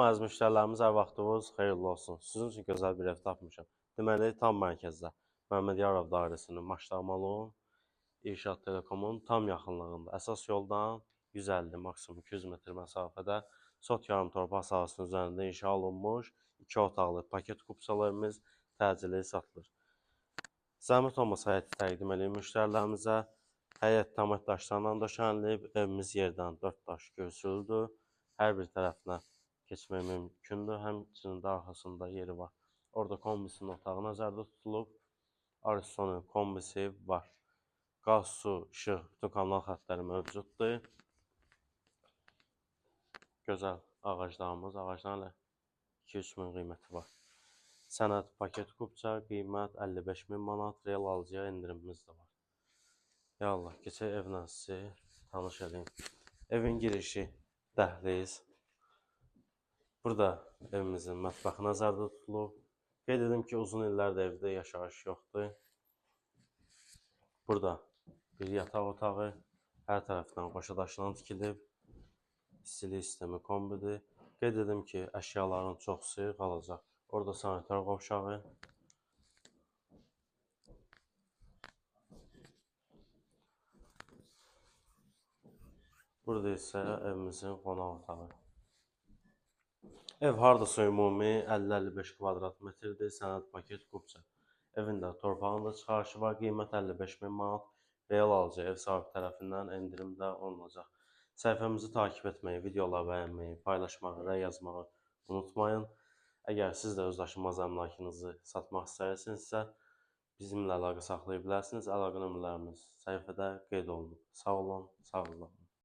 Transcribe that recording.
Əziz müştərilərimiz, hər vaxtınız xeyirli olsun. Sizin üçün gözəl bir ev tapmışam. Deməli, tam mərkəzdə Məmməd Yarov dairəsinin Maşdağmalın, İrşad Telekomun tam yaxınlığında. Əsas yoldan 150, maksimum 200 metr məsafədə Sot yarımtorpaq sahəsinin üzərində inşa olunmuş 2 otaqlı paket kupsalarımız təcili satılır. Zəhmət olmasa həyəti təqdim edeyim müştərilərimizə. Həyət tam daşlarla döşənilib, evimiz yerdən 4 daş görsülüdür. Hər bir tərəfinə keçmək mümkündür. Həmçinin də arxasında yeri var. Orada kombisinin otağı nəzərdə tutulub. Aristonun kombisi var. Qaz, su, işıq, bütün kanal xəttləri mövcuddur. Gözəl ağaclarımız, ağacların 2-3 min qiyməti var. Sənəd paket kupça, qiymət 55 min manat, real alıcıya endirimimiz də var. Ya Allah, keçək evlə sizi tanış edeyim. Evin girişi dəhliz. Burada evimizin mətbəxi nəzərdə tutulub. Qeyd edim ki, uzun illərdir evdə yaşayış yoxdur. Burada bir yataq otağı, hər tərəfdən qoşadaşla tikilib. İstilik sistemi kombidir. Qeyd edim ki, əşyaların çoxsu qalacaq. Orada sanitar qovşağı. Burada isə evimizin qonaq otağı. Ev hardasa ümumi 50-55 kvadrat metrdir, sənəd paket kupça. Evində torpağında çıxarışı var, qiymət 55 min manat, real alıcı ev sahibi tərəfindən endirimdə olunacaq. Səhifəmizi takip etməyi, videoları bəyənməyi, paylaşmağı, rəy yazmağı unutmayın. Əgər siz də özdaşınmaz əmlakınızı satmaq istəyirsinizsə, bizimlə əlaqə saxlaya bilərsiniz. Əlaqə nömrələrimiz səhifədə qeyd olunub. Sağ olun, sağ olun.